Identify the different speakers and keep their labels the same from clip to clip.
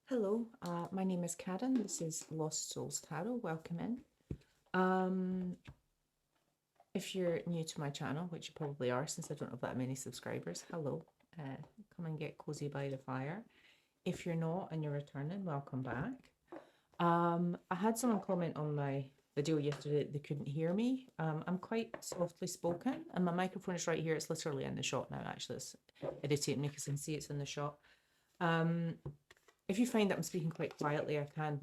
Speaker 1: Hello, my name is Karen. This is Lost Souls Tarot. Welcome in. If you're new to my channel, which you probably are since I don't have that many subscribers, hello. Come and get cozy by the fire. If you're not and you're returning, welcome back. I had someone comment on my video yesterday that they couldn't hear me. I'm quite softly spoken and my microphone is right here. It's literally in the shot now, actually. It's irritating me because I can see it's in the shot. If you find that I'm speaking quite quietly, I can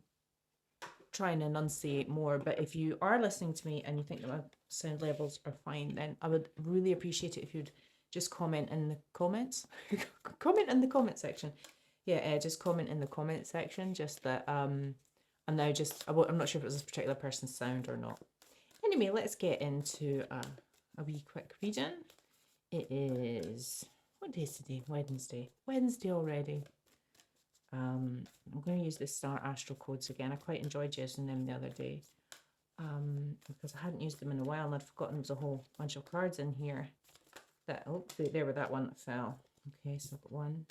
Speaker 1: try and enunciate more. But if you are listening to me and you think that my sound levels are fine, then I would really appreciate it if you'd just comment in the comments. Comment in the comment section. Yeah, just comment in the comment section. Just that I'm now just, I'm not sure if it was this particular person's sound or not. Anyway, let's get into a wee quick reading. It is, what day is today? Wednesday. Wednesday already. I'm going to use the Star Astral codes again. I quite enjoyed using them the other day because I hadn't used them in a while and I'd forgotten there was a whole bunch of cards in here. That, oh, there were that one that fell. Okay, so I've got one.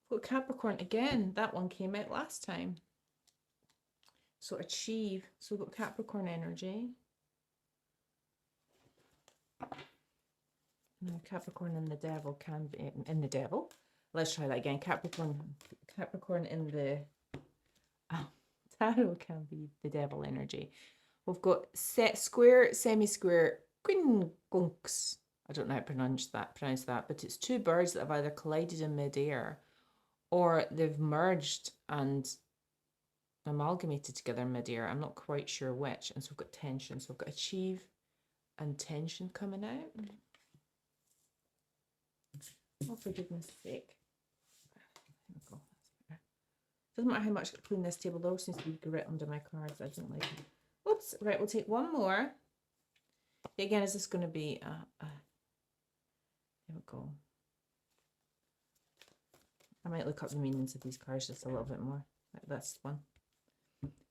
Speaker 1: I've got Capricorn again. That one came out last time. So achieve. So we've got Capricorn energy. Now Capricorn and the devil can be in the devil. Let's try that again. Capricorn in the tarot can be the devil energy. We've got set square, semi-square, quincunx. I don't know how to pronounce that, but it's two birds that have either collided in mid-air or they've merged and amalgamated together in mid-air. I'm not quite sure which. And so we've got tension. So we've got achieve and tension coming out. Oh, for goodness sake. There we go. Doesn't matter how much I clean this table, though, seems to be grit under my cards. I don't like it. Oops. Right, we'll take one more. Again, is this going to be there we go. I might look up the meanings of these cards just a little bit more. Like this one.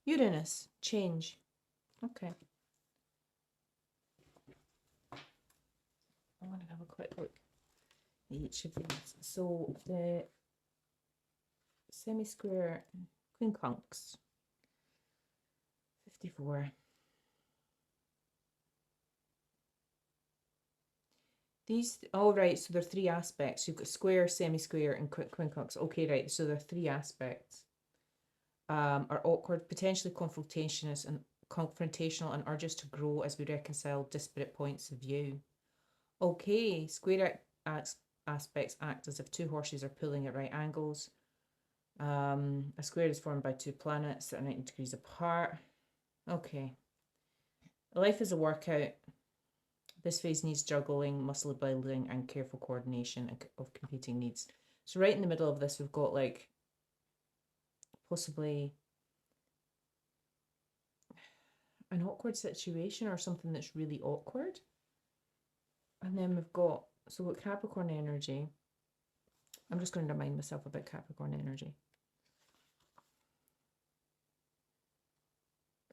Speaker 1: Uranus, change. Okay. I want to have a quick look at each of these. So the semi-square quincunx, 54. These, oh right, so there are three aspects. You've got square, semi-square, and quincunx. Okay, right, so there are three aspects. Are awkward, potentially confrontational, and urges to grow as we reconcile disparate points of view. Okay, square aspects act as if two horses are pulling at right angles. A square is formed by two planets that are 90 degrees apart. Okay. Life is a workout. This phase needs juggling, muscle building, and careful coordination of competing needs. So right in the middle of this, we've got like possibly an awkward situation or something that's really awkward. And then we've got, so with Capricorn energy, I'm just going to remind myself about Capricorn energy.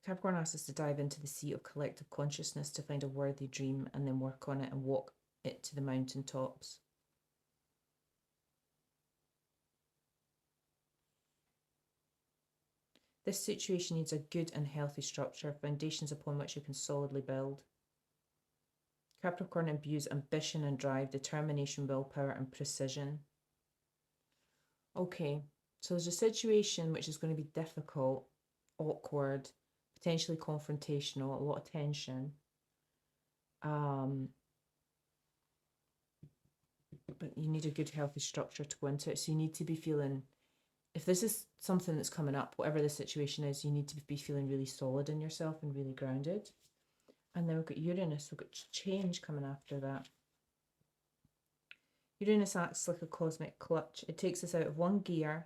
Speaker 1: Capricorn asks us to dive into the sea of collective consciousness to find a worthy dream and then work on it and walk it to the mountaintops. This situation needs a good and healthy structure, foundations upon which you can solidly build. Capricorn imbues ambition and drive, determination, willpower, and precision. Okay, so there's a situation which is going to be difficult, awkward, potentially confrontational, a lot of tension. But you need a good, healthy structure to go into it. So you need to be feeling, if this is something that's coming up, whatever the situation is, you need to be feeling really solid in yourself and really grounded. And then we've got Uranus, we've got change coming after that. Uranus acts like a cosmic clutch. It takes us out of one gear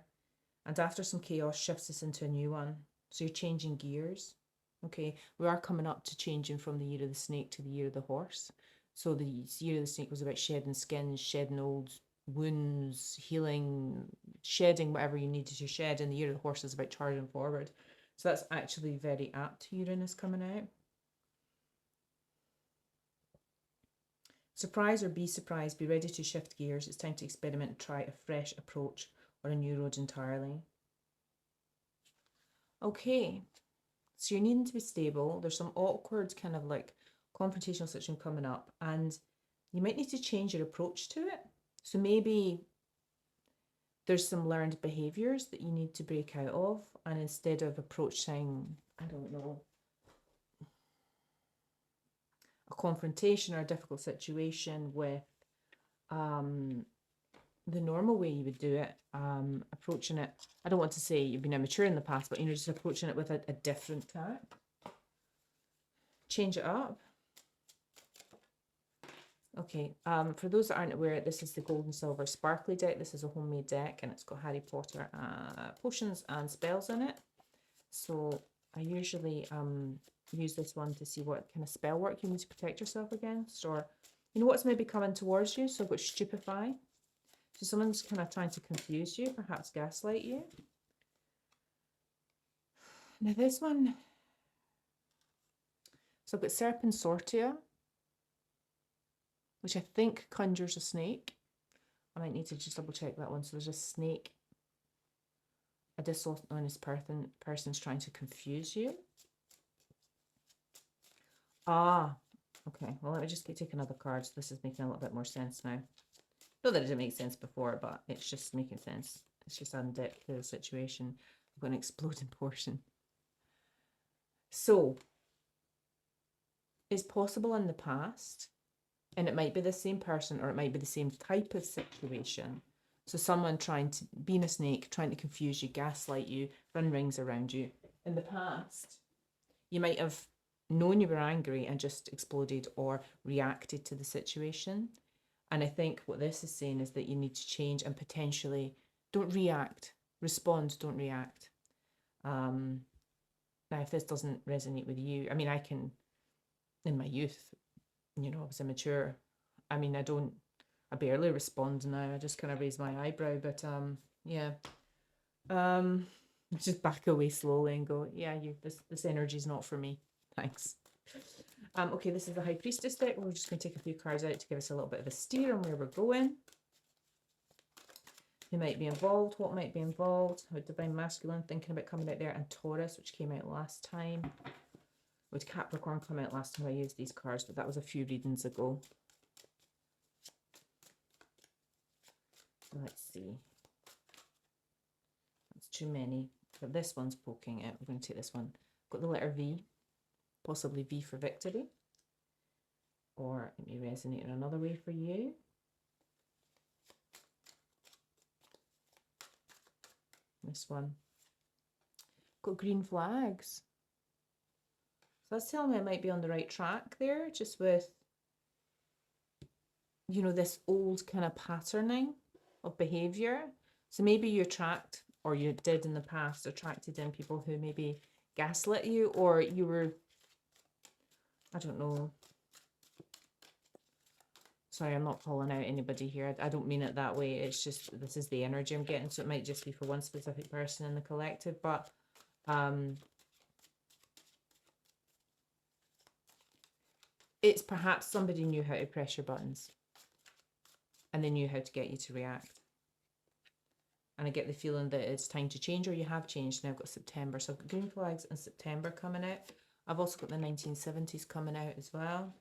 Speaker 1: and after some chaos shifts us into a new one. So you're changing gears. Okay, we are coming up to changing from the year of the snake to the year of the horse. So the year of the snake was about shedding skin, shedding old wounds, healing, shedding whatever you needed to shed. And the year of the horse is about charging forward. So that's actually very apt to Uranus coming out. Surprise or be surprised, be ready to shift gears. It's time to experiment and try a fresh approach or a new road entirely. Okay, so you're needing to be stable. There's some awkward kind of like confrontational situation coming up, and you might need to change your approach to it. So maybe there's some learned behaviors that you need to break out of, and instead of approaching, I don't know, a confrontation or a difficult situation with um, the normal way you would do it, approaching it. I don't want to say you've been immature in the past, but just approaching it with a different tack. Change it up. Okay, for those that aren't aware, this is the Gold and Silver Sparkly deck. This is a homemade deck, and it's got Harry Potter potions and spells in it. So I usually use this one to see what kind of spell work you need to protect yourself against, or what's maybe coming towards you. So I've got Stupefy. So someone's kind of trying to confuse you, perhaps gaslight you. Now this one, so I've got Serpensortia, which I think conjures a snake. I might need to just double check that one. So there's a snake. A dishonest person's trying to confuse you. Ah, okay. Well, let me just take another card. So this is making a little bit more sense now. Not that it didn't make sense before, but it's just making sense. It's just adding depth to the situation. I've got an exploding portion. So, it's possible in the past, and it might be the same person or it might be the same type of situation. So someone trying to, being a snake, trying to confuse you, gaslight you, run rings around you. In the past, you might have known you were angry and just exploded or reacted to the situation. And I think what this is saying is that you need to change and potentially don't react, respond, don't react. Now, if this doesn't resonate with you, I mean, I can, in my youth, I was immature. I mean, I barely respond now. I just kind of raise my eyebrow, but yeah. Just back away slowly and go, yeah, this energy is not for me. Thanks. Okay, this is the High Priestess deck. We're just going to take a few cards out to give us a little bit of a steer on where we're going. Who might be involved? What might be involved? How Divine Masculine thinking about coming out there, and Taurus, which came out last time. Would Capricorn come out last time I used these cards, but that was a few readings ago. Let's see. That's too many. But this one's poking it. We're going to take this one. Got the letter V, possibly V for victory. Or it may resonate in another way for you. This one. Got green flags. So that's telling me I might be on the right track there, just with, this old kind of patterning of behavior. So maybe you attract, or you did in the past, attracted in people who maybe gaslit you, or you were, I don't know. Sorry, I'm not calling out anybody here. I don't mean it that way. It's just, this is the energy I'm getting. So it might just be for one specific person in the collective, but it's perhaps somebody knew how to press your buttons and they knew how to get you to react. And I get the feeling that it's time to change, or you have changed. Now I've got September. So I've got green flags and September coming out. I've also got the 1970s coming out as well.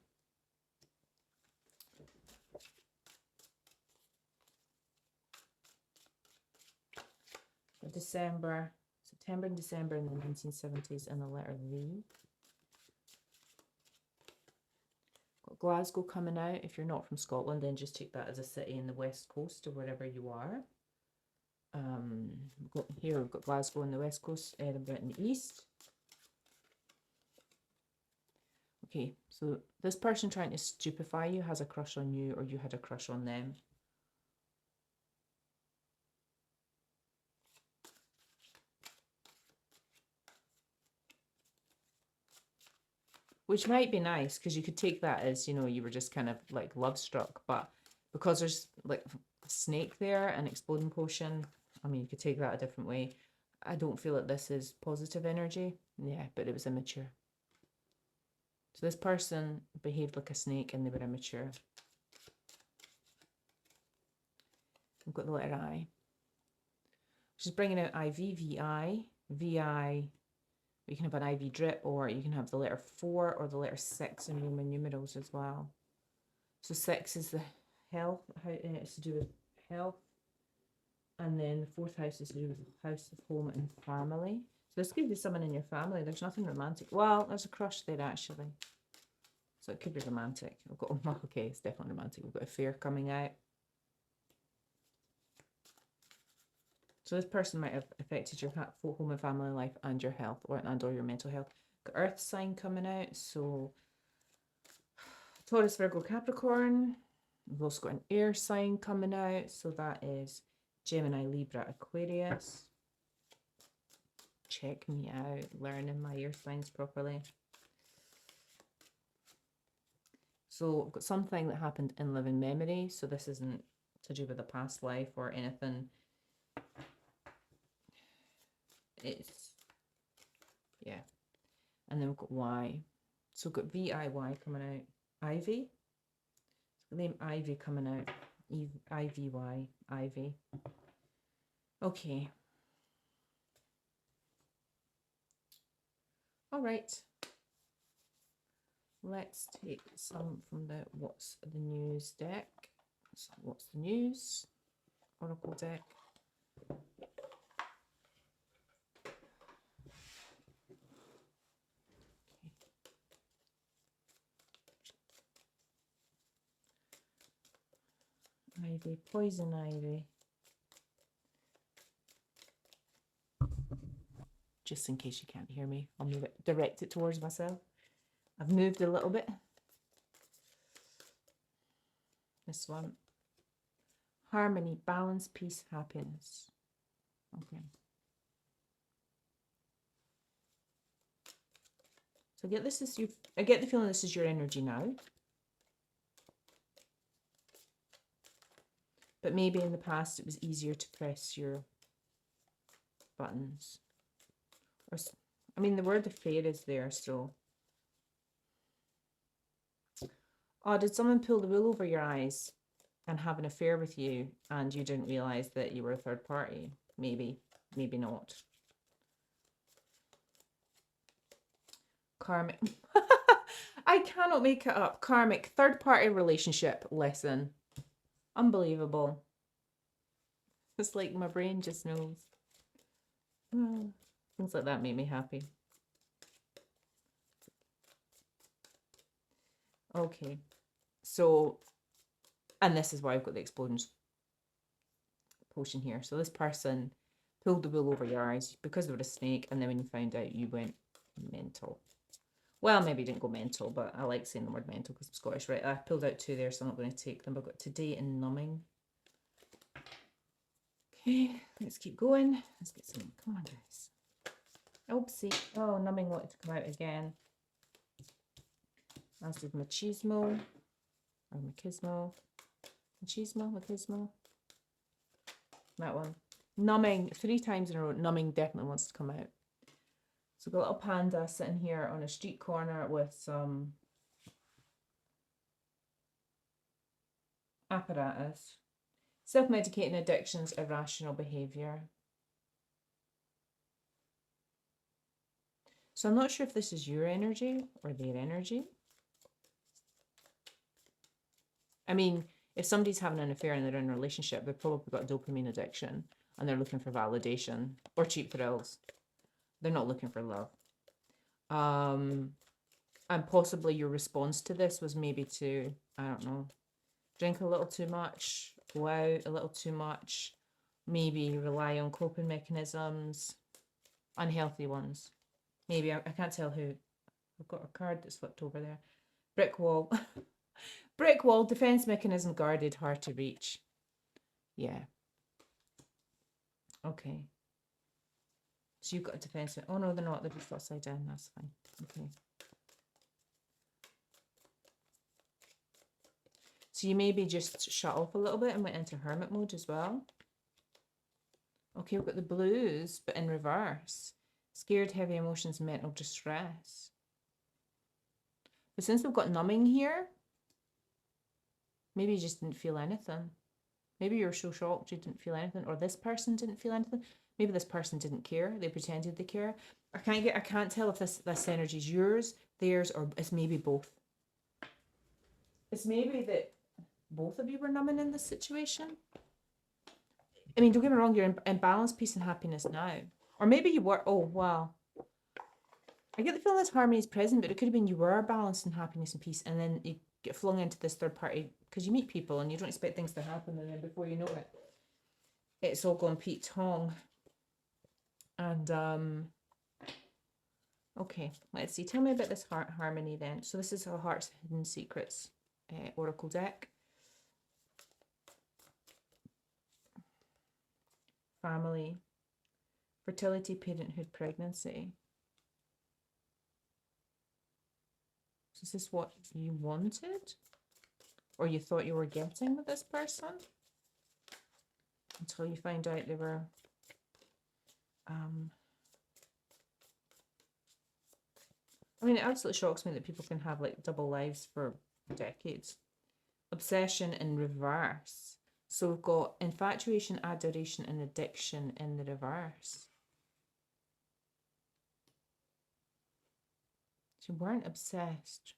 Speaker 1: September and December in the 1970s and the letter V. Got Glasgow coming out. If you're not from Scotland, then just take that as a city in the west coast or wherever you are. Here we've got Glasgow in the west coast, Edinburgh in the east. Okay, so this person trying to stupefy you has a crush on you, or you had a crush on them. Which might be nice, because you could take that as, you were just kind of like love struck, but because there's like a snake there, an exploding potion, I mean, you could take that a different way. I don't feel that this is positive energy. Yeah, but it was immature. So this person behaved like a snake and they were immature. We've got the letter I. She's bringing out IV, VI, VI, You can have an IV drip, or you can have the letter 4 or the letter 6 in Roman numerals as well. So 6 is the health, it's to do with health. And then the 4th house is to do with the house of home and family. So this could be someone in your family. There's nothing romantic. Well, there's a crush there actually. So it could be romantic. We've got, oh, okay, it's definitely romantic. We've got affair coming out. So this person might have affected your home and family life and your health, or your mental health. Got Earth sign coming out. So Taurus, Virgo, Capricorn. We've also got an air sign coming out. So that is Gemini, Libra, Aquarius. Check me out, learning my air signs properly. So I've got something that happened in living memory. So this isn't to do with a past life or anything. It's, yeah. And then we've got Y. So we've got VIY coming out. Ivy. The name Ivy coming out. IVY. Ivy. Okay. All right. Let's take some from the What's the News deck. So What's the News? Oracle deck. Ivy, poison ivy. Just in case you can't hear me, I'll move it, direct it towards myself. I've moved a little bit. This one. Harmony, balance, peace, happiness. Okay. So I get the feeling this is your energy now. But maybe in the past it was easier to press your buttons. Or, I mean, the word affair is there, so. Oh, did someone pull the wool over your eyes and have an affair with you and you didn't realise that you were a third party? Maybe, maybe not. Karmic. I cannot make it up. Karmic third party relationship lesson. Unbelievable. It's like my brain just knows. Things like that make me happy. Okay. So, and this is why I've got the explosions potion here. So this person pulled the wool over your eyes because they were a snake, and then when you found out, you went mental. Well, maybe you didn't go mental, but I like saying the word mental because I'm Scottish, right? I pulled out 2 there, so I'm not going to take them. I've got today and numbing. Okay, let's keep going. Let's get some. Come on, guys. Oopsie. Oh, numbing wanted to come out again. As did machismo. Or machismo. Machismo. That one. Numbing 3 times in a row. Numbing definitely wants to come out. So we've got a little panda sitting here on a street corner with some apparatus. Self-medicating addictions, irrational behaviour. So I'm not sure if this is your energy or their energy. I mean, if somebody's having an affair and they're in a relationship, they've probably got a dopamine addiction and they're looking for validation or cheap thrills. They're not looking for love. And possibly your response to this was maybe to, I don't know, drink a little too much, go out a little too much, maybe rely on coping mechanisms, unhealthy ones. Maybe, I can't tell who. I've got a card that's flipped over there. Brick wall. Brick wall, defense mechanism guarded, hard to reach. Yeah. Okay. So you've got a defense. Oh no, they're not. They're just upside down. That's fine. Okay. So you maybe just shut off a little bit and went into hermit mode as well. Okay, we've got the blues, but in reverse. Scared, heavy emotions, mental distress. But since we've got numbing here, maybe you just didn't feel anything. Maybe you're so shocked you didn't feel anything, or this person didn't feel anything. Maybe this person didn't care. They pretended they care. I can't tell if this energy is yours, theirs, or it's maybe both. It's maybe that both of you were numbing in this situation. I mean, don't get me wrong, you're in balance, peace, and happiness now. Or maybe you were, oh, wow. I get the feeling this harmony is present, but it could have been you were balanced in happiness and peace, and then you get flung into this third party because you meet people and you don't expect things to happen, and then before you know it, it's all gone Pete Tong. And okay, let's see. Tell me about this heart harmony then. So this is a Heart's Hidden Secrets Oracle deck. Family, fertility, parenthood, pregnancy. So is this what you wanted? Or you thought you were getting with this person? Until you find out they were I mean, it absolutely shocks me that people can have like double lives for decades. Obsession in reverse. So we've got infatuation, adoration, and addiction in the reverse. So you weren't obsessed.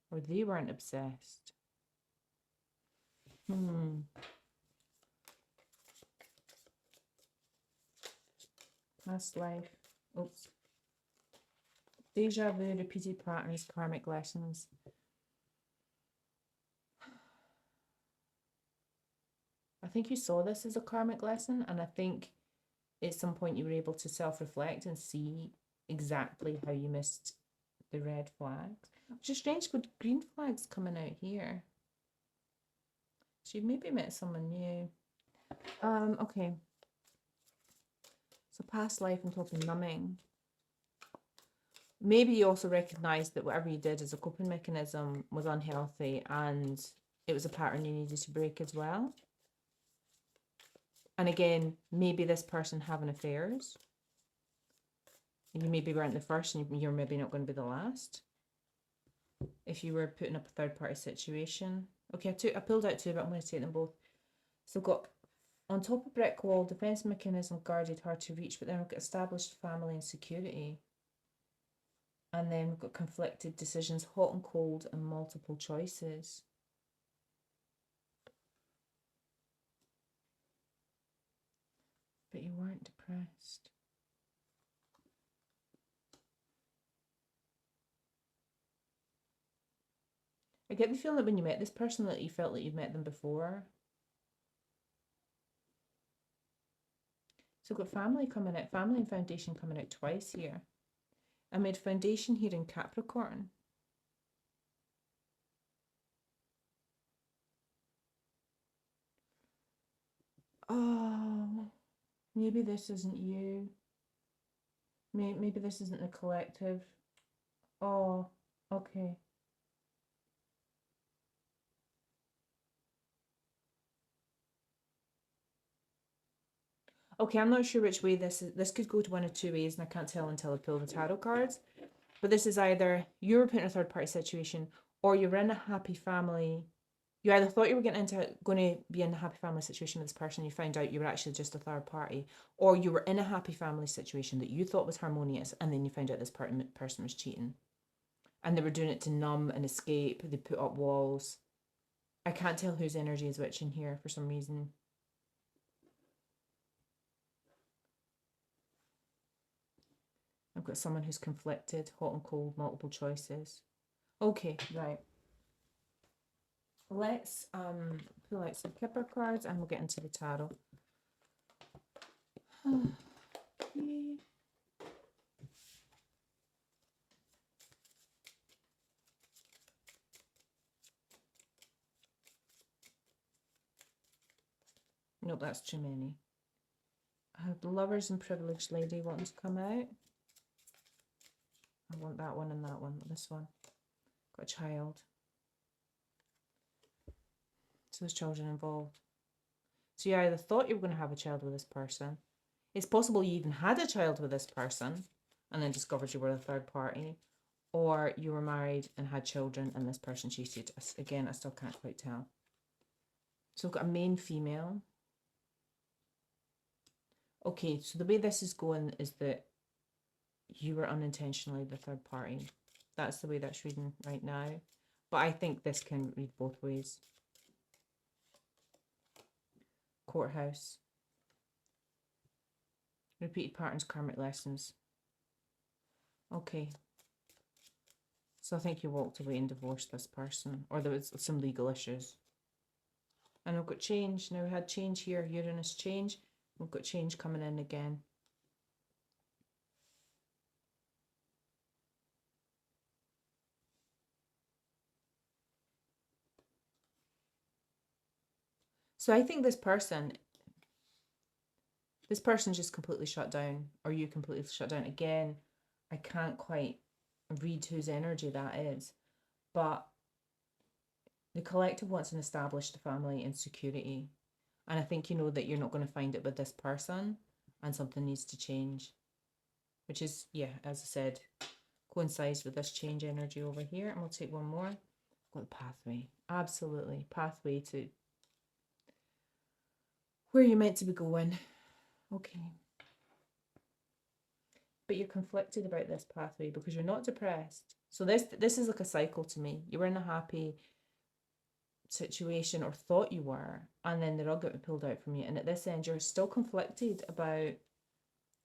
Speaker 1: Or they weren't obsessed. Past life. Oops. Deja vu, repeated patterns, karmic lessons. I think you saw this as a karmic lesson, and I think at some point you were able to self-reflect and see exactly how you missed the red flags. Which is strange, good green flags coming out here. So you maybe met someone new. Okay. So past life, I'm talking numbing. Maybe you also recognized that whatever you did as a coping mechanism was unhealthy and it was a pattern you needed to break as well. And again, maybe this person having affairs. You maybe weren't the first and you're maybe not going to be the last. If you were putting up a third party situation. Okay, I pulled out two, but I'm going to take them both. So I've got on top of brick wall, defense mechanism, guarded, hard to reach, but then we've got established family and security. And then we've got conflicted decisions, hot and cold, and multiple choices. But you weren't depressed. I get the feeling that when you met this person that you felt like you'd met them before. So I've got family coming out, family and foundation coming out twice here. I made foundation here in Capricorn. Oh, maybe this isn't you. Maybe this isn't the collective. Oh, okay. Okay, I'm not sure which way this is. This could go to one of two ways, and I can't tell until I pull the tarot cards. But this is either you were put in a third party situation, or you're in a happy family. You either thought you were going to be in a happy family situation with this person, you found out you were actually just a third party, or you were in a happy family situation that you thought was harmonious, and then you found out this person was cheating, and they were doing it to numb and escape. They put up walls. I can't tell whose energy is which in here for some reason. I've got someone who's conflicted, hot and cold, multiple choices. Okay, right. Let's pull out some Kipper cards and we'll get into the tarot. Okay. Nope, that's too many. I have the Lovers and Privileged Lady wanting to come out. I want that one and that one, this one. Got a child. So there's children involved. So you either thought you were going to have a child with this person. It's possible you even had a child with this person and then discovered you were a third party. Or you were married and had children and this person cheated. Again, I still can't quite tell. So we've got a main female. Okay, so the way this is going is that you were unintentionally the third party. That's the way that's reading right now. But I think this can read both ways. Courthouse. Repeated patterns, karmic lessons. Okay. So I think you walked away and divorced this person, or there was some legal issues. And I've got change. Now we had change here, Uranus change. We've got change coming in again. So I think this person's just completely shut down, or you completely shut down. Again, I can't quite read whose energy that is, but the collective wants an established family and security. And I think you know that you're not going to find it with this person, and something needs to change, which is, yeah, as I said, coincides with this change energy over here. And we'll take one more. Got the pathway. Absolutely. Pathway to where you're meant to be going. Okay. But you're conflicted about this pathway because you're not depressed. So this is like a cycle to me. You were in a happy situation, or thought you were, and then the rug got pulled out from you. And at this end, you're still conflicted about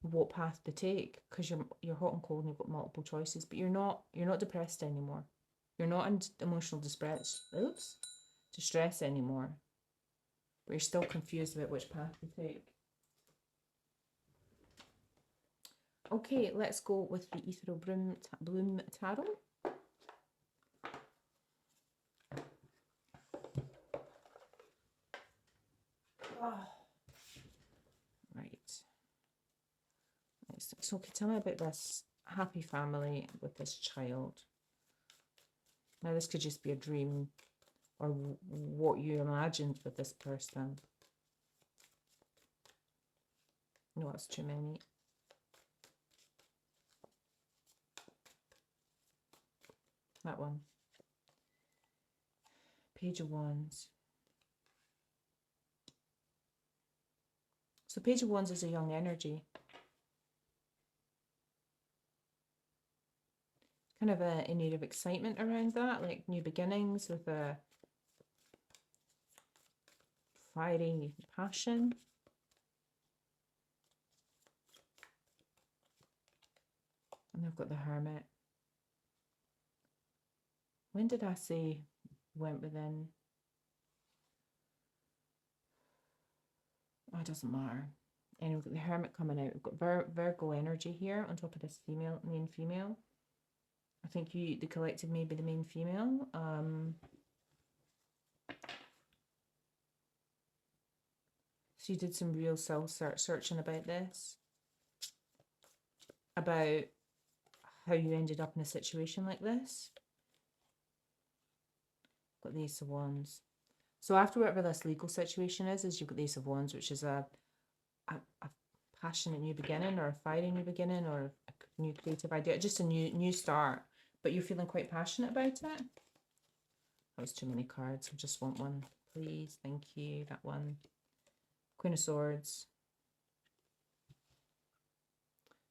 Speaker 1: what path to take because you're hot and cold and you've got multiple choices. But you're not depressed anymore. You're not in emotional distress anymore. But you're still confused about which path to take. Okay, let's go with the Ethereal Bloom Tarot. Oh. Right. So tell me about this happy family with this child. Now this could just be a dream, or what you imagined with this person. No, that's too many. That one. Page of Wands. So Page of Wands is a young energy. Kind of a need of excitement around that, like new beginnings with a fiery passion. And I've got the Hermit. When did I say went within? Oh, it doesn't matter. Anyway, we've got the Hermit coming out. We've got Virgo energy here on top of this main female. I think the collective may be the main female. So you did some real self-searching about this, about how you ended up in a situation like this. Got the Ace of Wands. So after whatever this legal situation is you've got the Ace of Wands, which is a passionate new beginning, or a fiery new beginning, or a new creative idea, just a new start. But you're feeling quite passionate about it. That was too many cards. I just want one, please. Thank you. That one. Queen of Swords.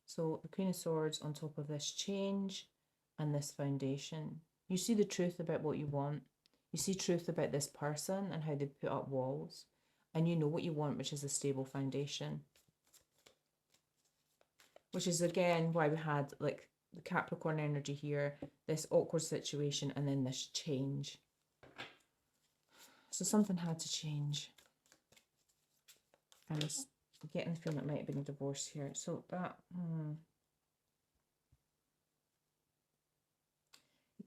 Speaker 1: So the Queen of Swords on top of this change and this foundation. You see the truth about what you want. You see truth about this person and how they put up walls. And you know what you want, which is a stable foundation. Which is, again, why we had like the Capricorn energy here, this awkward situation, and then this change. So something had to change. And it's getting the feeling it might have been a divorce here. So that...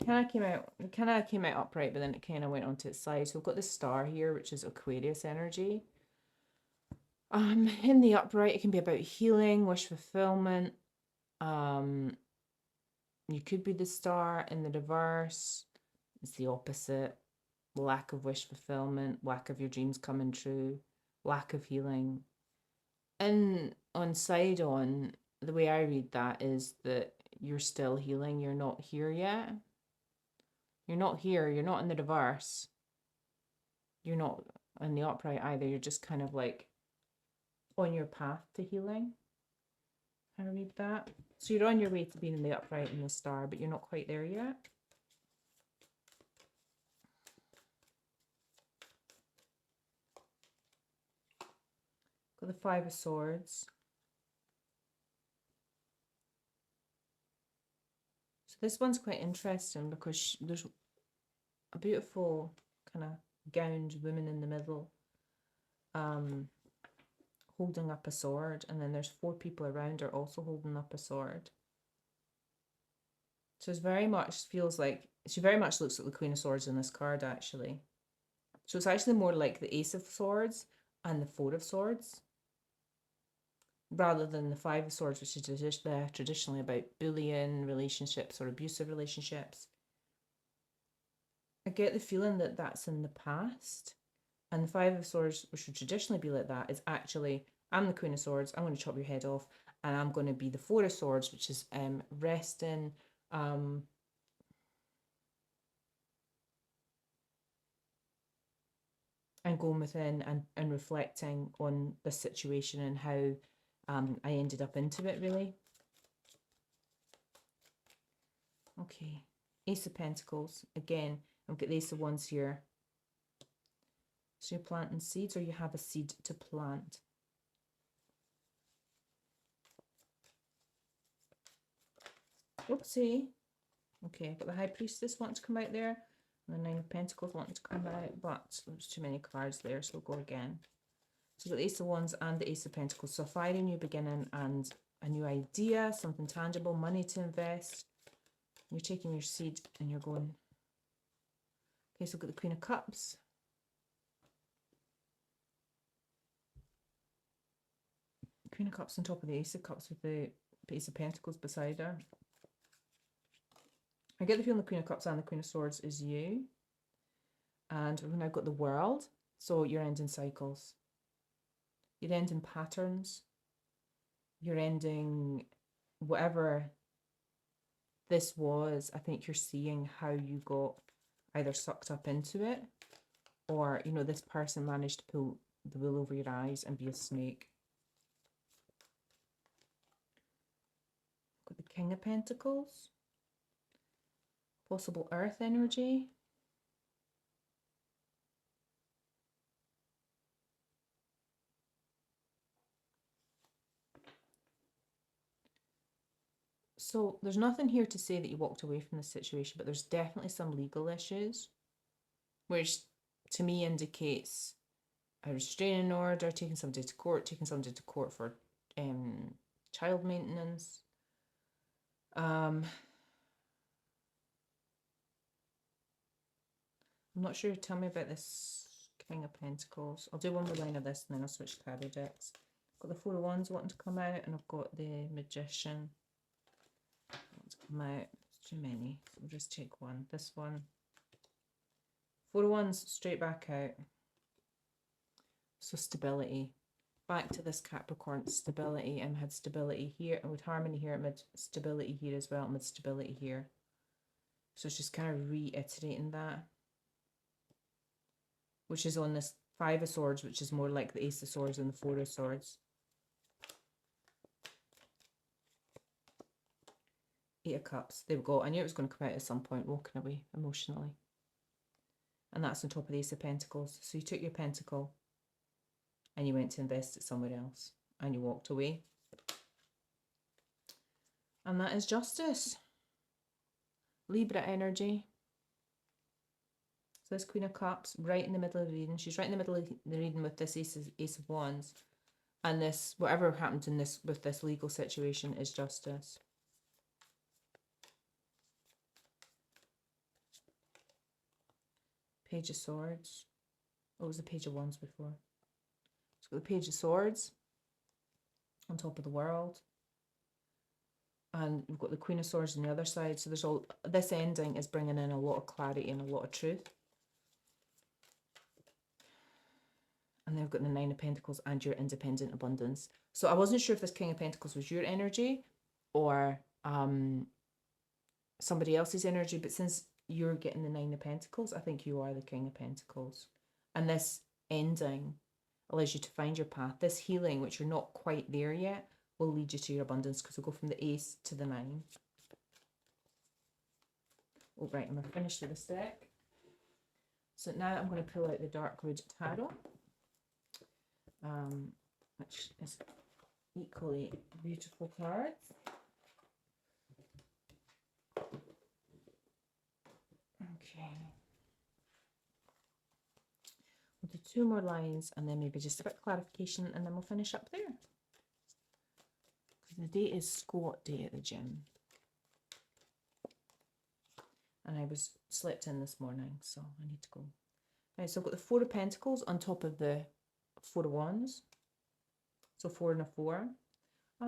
Speaker 1: It kind of came out upright, but then it kind of went onto its side. So we've got the star here, which is Aquarius energy. In the upright, it can be about healing, wish fulfillment. You could be the star. In the reverse, it's the opposite. Lack of wish fulfillment, lack of your dreams coming true, lack of healing. And on side on, the way I read that is that you're still healing. You're not here yet. You're not here. You're not in the reverse. You're not in the upright either. You're just kind of like on your path to healing. I read that. So you're on your way to being in the upright and the star, but you're not quite there yet. Got the Five of Swords. So this one's quite interesting because there's a beautiful kind of gowned woman in the middle, holding up a sword, and then there's 4 people around her also holding up a sword. So it's very much feels like she very much looks like the Queen of Swords in this card, actually. So it's actually more like the Ace of Swords and the 4 of Swords, rather than the 5 of Swords, which is traditionally about bullying relationships or abusive relationships. I get the feeling that that's in the past, and the 5 of Swords, which would traditionally be like that, is actually, I'm the Queen of Swords, I'm going to chop your head off, and I'm going to be the 4 of Swords, which is resting, and going within and reflecting on the situation and how I ended up into it, really. Okay, Ace of Pentacles. Again, I've got the Ace of Wands here. So you're planting seeds, or you have a seed to plant. Oopsie. Okay, I've got the High Priestess wanting to come out there, and the Nine of Pentacles wanting to come out, but there's too many cards there, so we'll go again. So we've got the Ace of Wands and the Ace of Pentacles. So a fiery new beginning and a new idea, something tangible, money to invest. You're taking your seed and you're going. Okay, so we've got the Queen of Cups. Queen of Cups on top of the Ace of Cups with the Ace of Pentacles beside her. I get the feeling the Queen of Cups and the Queen of Swords is you. And we've now got the World. So you're ending cycles. You're ending patterns. You're ending whatever this was. I think you're seeing how you got either sucked up into it, or, you know, this person managed to pull the wool over your eyes and be a snake. Got the King of Pentacles. Possible earth energy. So there's nothing here to say that you walked away from this situation, but there's definitely some legal issues, which to me indicates a restraining order, taking somebody to court for child maintenance. I'm not sure. Tell me about this King of Pentacles. I'll do one more line of this and then I'll switch tarot decks. I've got the Four of Wands wanting to come out, and I've got the Magician wanting to come out. It's too many. So we'll just take one. This one. Four of Wands straight back out. So stability. Back to this Capricorn, stability, and had stability here, and with harmony here, mid stability here as well, mid stability here. So it's just kind of reiterating that, which is on this Five of Swords, which is more like the Ace of Swords and the Four of Swords. Eight of Cups. There we go. I knew it was going to come out at some point, walking away emotionally. And that's on top of the Ace of Pentacles. So you took your pentacle and you went to invest it somewhere else, and you walked away. And that is Justice. Libra energy. So this Queen of Cups, right in the middle of the reading. She's right in the middle of the reading with this Ace of Wands. And this, whatever happened in this with this legal situation, is Justice. Page of Swords. Oh, it was the Page of Wands before. So the Page of Swords on top of the World. And we've got the Queen of Swords on the other side. So there's all, this ending is bringing in a lot of clarity and a lot of truth. And then we've got the Nine of Pentacles and your independent abundance. So I wasn't sure if this King of Pentacles was your energy or somebody else's energy, but since you're getting the Nine of Pentacles, I think you are the King of Pentacles. And this ending allows you to find your path. This healing, which you're not quite there yet, will lead you to your abundance, because we'll go from the Ace to the 9. Oh, right, I'm going to finish with this deck. So now I'm going to pull out the Darkwood Tarot, which is equally beautiful cards. Okay. We'll do 2 more lines and then maybe just a bit of clarification, and then we'll finish up there. Because the day is squat day at the gym. And I was slept in this morning, so I need to go. Right, so I've got the 4 of Pentacles on top of the 4 of Wands. So 4 and a 4.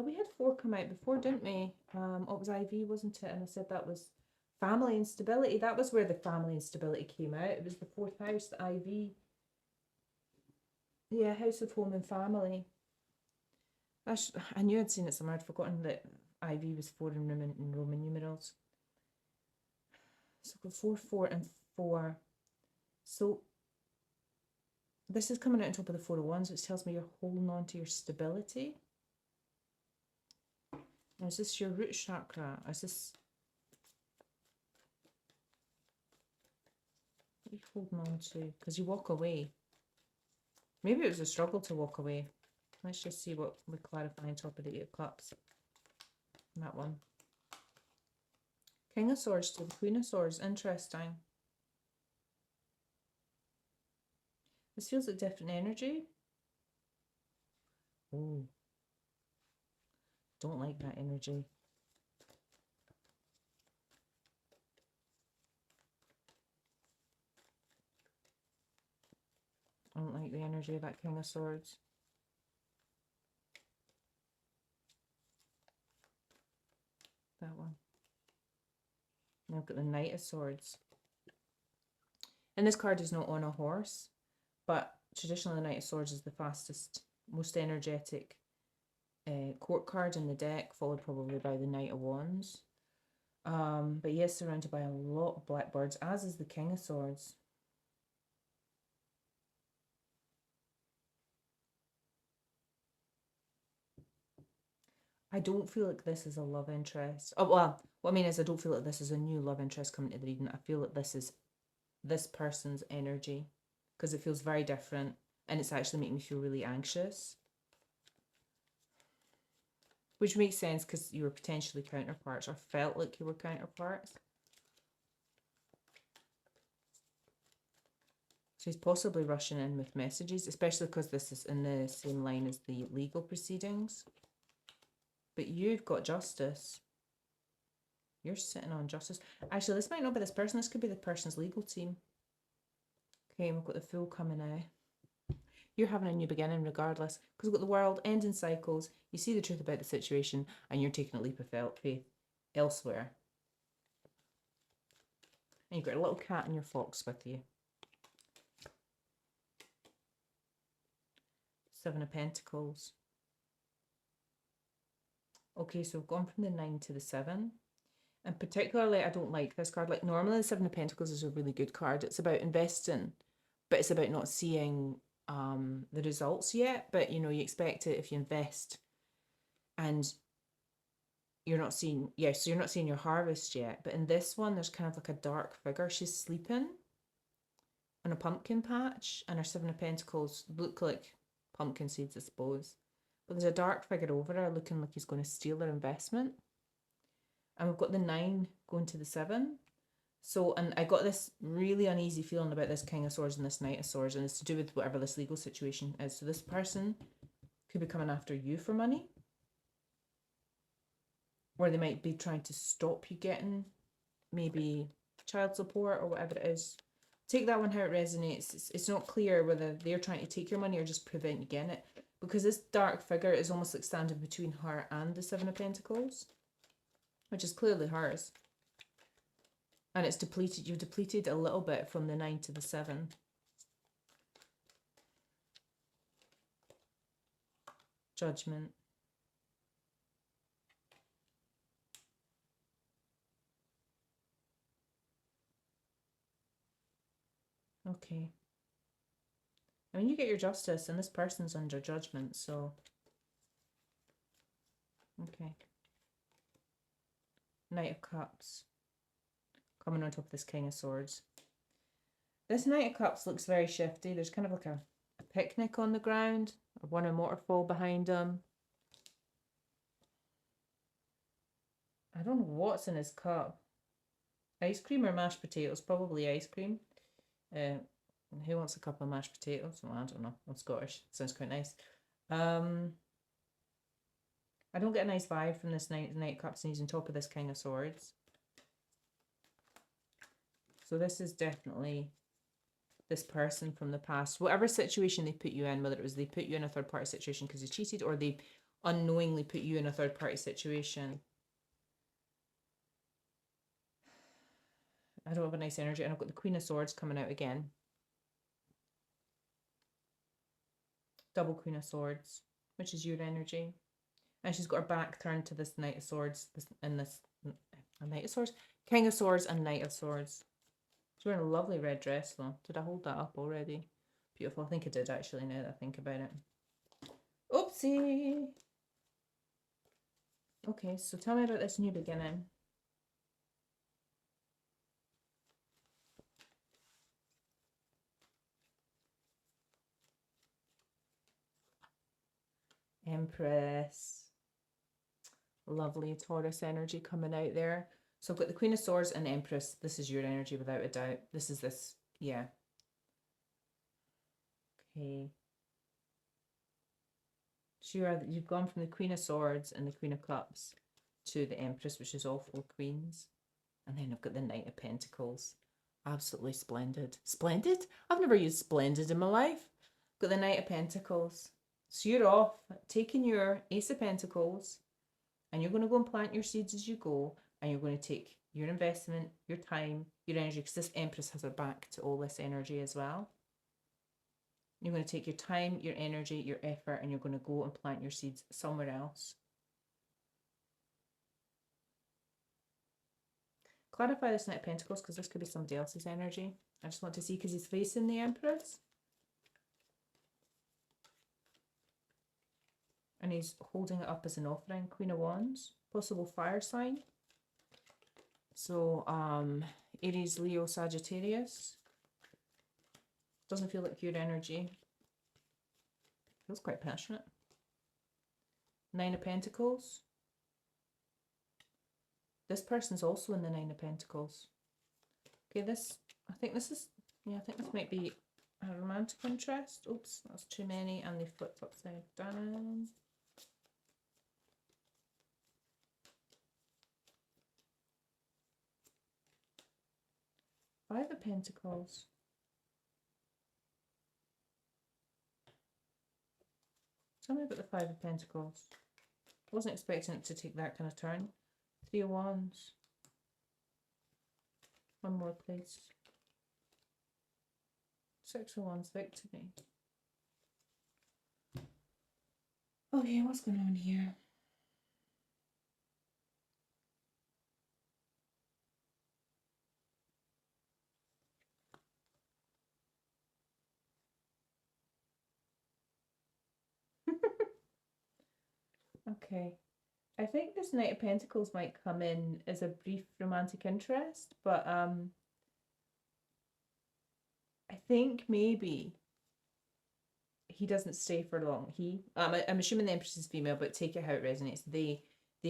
Speaker 1: We had 4 come out before, didn't we? It was IV, wasn't it? And I said that was family and stability. That was where the family and stability came out. It was the 4th house, the IV. Yeah, House of Home and Family. I knew I'd seen it somewhere. I'd forgotten that IV was 4 in Roman numerals. So I've got 4, 4 and 4. So this is coming out on top of the 4 of Wands, which tells me you're holding on to your stability. Now, is this your root chakra? Is this... what are you holding on to? Because you walk away. Maybe it was a struggle to walk away. Let's just see what we clarify on top of the 8 of Cups. That one. King of Swords to the Queen of Swords. Interesting. This feels like different energy. Oh. Don't like that energy. I don't like the energy of that King of Swords. That one. Now I've got the Knight of Swords. And this card is not on a horse, but traditionally the Knight of Swords is the fastest, most energetic court card in the deck, followed probably by the Knight of Wands. But yes, surrounded by a lot of blackbirds, as is the King of Swords. I don't feel like this is a love interest. Oh, well, what I mean is I don't feel like this is a new love interest coming to the reading. I feel like this is this person's energy, because it feels very different, and it's actually making me feel really anxious. Which makes sense, because you were potentially counterparts, or felt like you were counterparts. So he's possibly rushing in with messages, especially because this is in the same line as the legal proceedings. But you've got justice. You're sitting on justice. Actually, this might not be this person. This could be the person's legal team. Okay, we've got the Fool coming out. You're having a new beginning regardless, because we've got the World, ending cycles. You see the truth about the situation, and you're taking a leap of faith elsewhere. And you've got a little cat and your fox with you. 7 of Pentacles. Okay, so we've gone from the 9 to the 7. And particularly, I don't like this card. Like, normally the 7 of Pentacles is a really good card. It's about investing, but it's about not seeing the results yet. But, you know, you expect it if you invest and you're not seeing, so you're not seeing your harvest yet. But in this one, there's kind of like a dark figure. She's sleeping on a pumpkin patch, and her 7 of Pentacles look like pumpkin seeds, I suppose. But there's a dark figure over her looking like he's going to steal her investment. And we've got the 9 going to the 7. So, and I got this really uneasy feeling about this King of Swords and this Knight of Swords, and it's to do with whatever this legal situation is. So this person could be coming after you for money, or they might be trying to stop you getting maybe child support or whatever it is. Take that one how it resonates. It's not clear whether they're trying to take your money or just prevent you getting it, because this dark figure is almost like standing between her and the 7 of Pentacles, which is clearly hers. And it's depleted. You've depleted a little bit from the 9 to the 7. Judgment. Okay. I mean, you get your justice, and this person's under judgment, so. Okay. Knight of Cups. Coming on top of this King of Swords. This Knight of Cups looks very shifty. There's kind of like a picnic on the ground. One a waterfall behind him. I don't know what's in his cup. Ice cream or mashed potatoes? Probably ice cream. Who wants a cup of mashed potatoes? Well, I don't know. I'm Scottish. Sounds quite nice. I don't get a nice vibe from this Knight of Cups, and he's on top of this King of Swords. So this is definitely this person from the past. Whatever situation they put you in, whether it was they put you in a third-party situation because they cheated, or they unknowingly put you in a third-party situation. I don't have a nice energy, and I've got the Queen of Swords coming out again. Double Queen of Swords, which is your energy. And she's got her back turned to this Knight of Swords, Knight of Swords? King of Swords and Knight of Swords. She's wearing a lovely red dress though. Did I hold that up already? Beautiful. I think I did actually, now that I think about it. Oopsie! Okay, so tell me about this new beginning. Empress. Lovely Taurus energy coming out there. So I've got the Queen of Swords and Empress. This is your energy without a doubt. This is this, yeah. Okay. So you've gone from the Queen of Swords and the Queen of Cups to the Empress, which is all 4 queens. And then I've got the Knight of Pentacles. Absolutely splendid. Splendid? I've never used splendid in my life. Got the Knight of Pentacles. So you're off taking your Ace of Pentacles, and you're going to go and plant your seeds as you go, and you're going to take your investment, your time, your energy, because this Empress has her back to all this energy as well. You're going to take your time, your energy, your effort, and you're going to go and plant your seeds somewhere else. Clarify this Knight of Pentacles, because this could be somebody else's energy. I just want to see, because he's facing the Empress. And he's holding it up as an offering. Queen of Wands. Possible fire sign. So, Aries, Leo, Sagittarius. Doesn't feel like your energy. Feels quite passionate. 9 of Pentacles. This person's also in the 9 of Pentacles. Okay, I think this might be a romantic interest. Oops, that's too many, and they flipped upside down. Five of Pentacles. Tell me about the Five of Pentacles. I wasn't expecting it to take that kind of turn. 3 of Wands. One more, please. 6 of Wands, victory. Okay, what's going on here? Okay. I think this Knight of Pentacles might come in as a brief romantic interest, but I think maybe he doesn't stay for long. I'm assuming the Empress is female, but take it how it resonates. They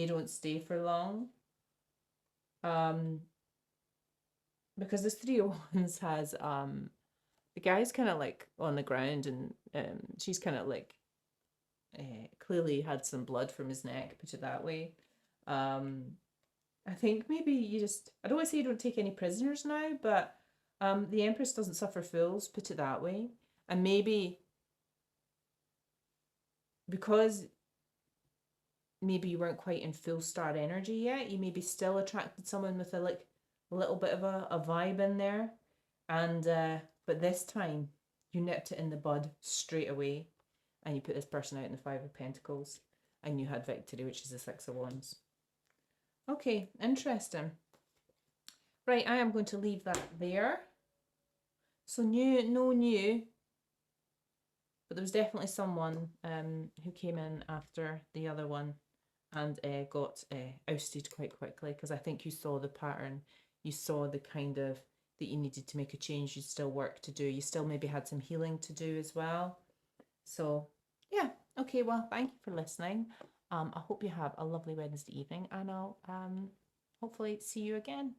Speaker 1: don't stay for long. Because this 3 of Wands has the guy's kind of like on the ground, and she's kind of like clearly had some blood from his neck, put it that way. I think maybe I don't want to say you don't take any prisoners now, but the Empress doesn't suffer fools, put it that way. And maybe because maybe you weren't quite in full star energy yet, you maybe still attracted someone with a little bit of a vibe in there. And but this time you nipped it in the bud straight away, and you put this person out in the 5 of Pentacles, and you had victory, which is the 6 of Wands. Okay, interesting. Right, I am going to leave that there. So no new But there was definitely someone who came in after the other one and got ousted quite quickly, because I think you saw the pattern. You saw the kind of that you needed to make a change. You still work to do. You still maybe had some healing to do as well. So yeah, okay. Well, thank you for listening. I hope you have a lovely Wednesday evening, and I'll hopefully see you again.